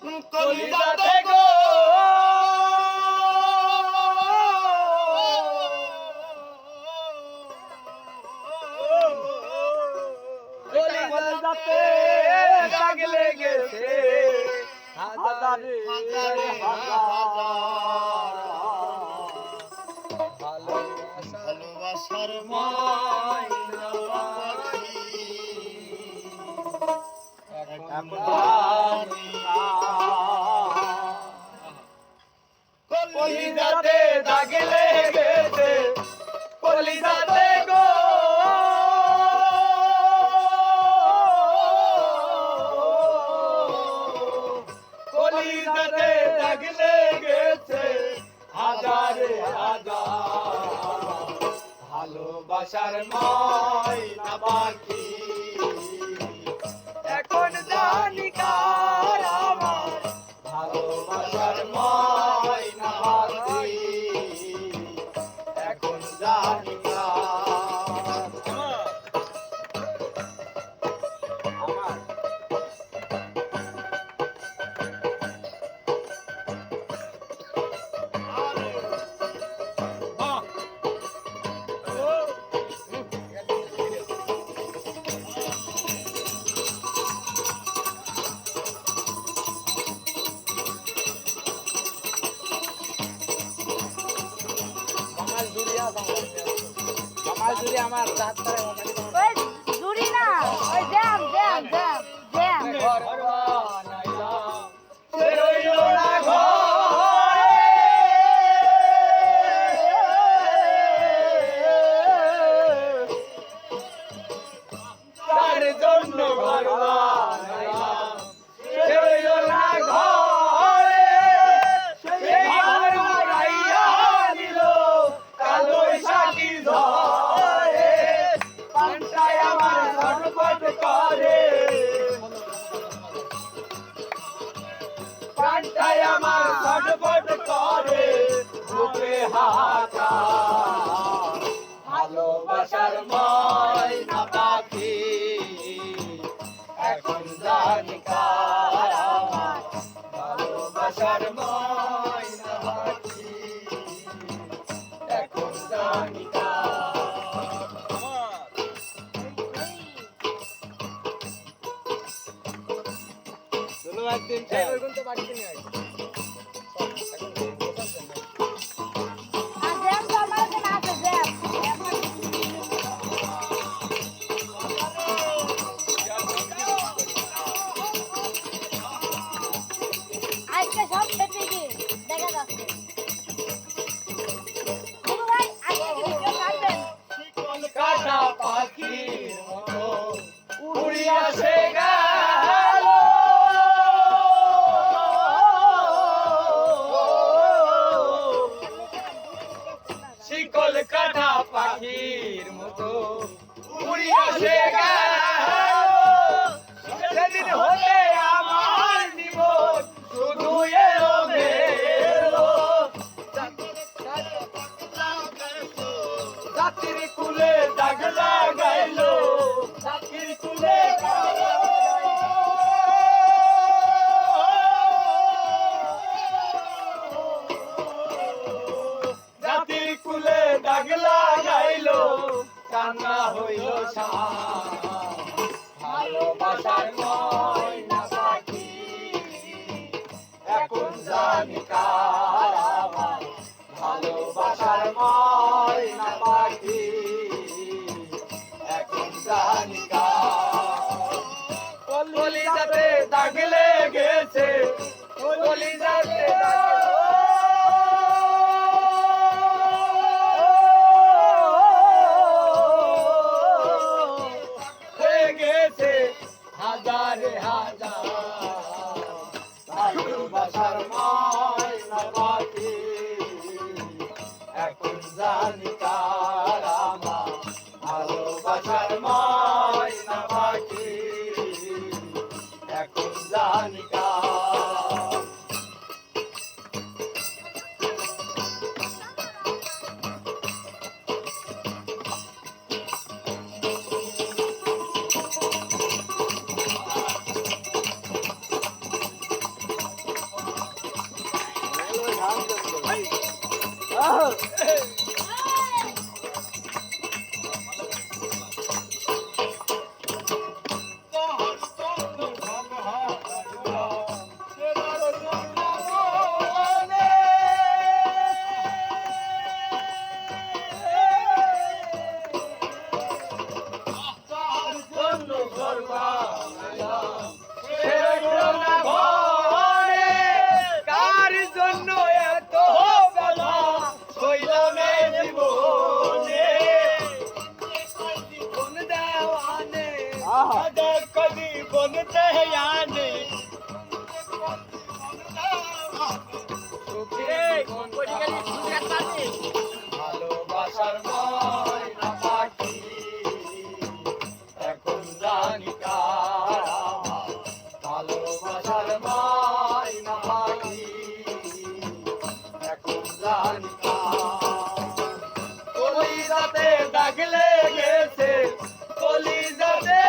কলিজাতে গো কলিজাতে দাগ লেগেছে হাজারে ভালোবাসার ময়না পাখি কলিজাতে দাগ লেগেছে কলিজাতে গো কলিজাতে দাগ লেগেছে হাজারে হাজার ভালোবাসার ময়না পাখি এখন জানি কার আমার ভালোবাসার ময়না পাখি এখন জানি কার আমার আমার রাত করে ওই জুরি না ওই জ্যাম জ্যাম জ্যাম জ্যাম ঘর বানাইলাম সে রইল না ঘরে তার জন্য ঘর বানাইলাম সে রইল না ঘরে সে ঘর উড়াইয়া নিল কাল বৈশাখী ঝড়ে পান্তায় আমার ছটফট করে পান্তায় আমার ছটফট করে বুকে হাহাকার ভালোবাসার ময়না পাখি এখন জানি কার আমার ভালোবাসার ময়না পাখি এখন জানি কার ধন্যবাদ দিন তো বাড়িতে নিয়ে আসি আর জ্যাম তো আমার কাছে আছে জ্যাম আজকে সব খেতে গিয়ে দেখা যাচ্ছে গুরু ভাই আজকে ভিডিও ছাড়বেন কাটা পাখির মতো উড়িয়া সে গেল শিকল কাটা পাখির মতো উড়িয়া সে গেল সেদিন হতে আমার জীবন শুধু এলো মেলো জাতির কুলে দাগ লাগাইলো জাতির কুলে জাতির কুলে দাগ লাগাইলো কান্না হইল ভালোবাসার ময়না পাখি এখন জানি কার আমার ভালোবাসার ময়না পাখি এখন জানি কার কলিজাতে দাগ লেগেছে কলিজাতে লেগেছে হাজারে হাজার ভালোবাসার ময়না পাখি এখন জানি কার আমার ভালোবাসার ময়না পাখি এখন জানি কার কার জন্য এত বেলা হইলাম এই জীবনে কোন দেওয়ানে কদি কোন দেয়ানে ভালোবাসার ময়না পাখি এখন জানি কার আমার ভালোবাসার ময়না পাখি এখন জানি কার কলিজাতে দাগ লেগেছে কলিজাতে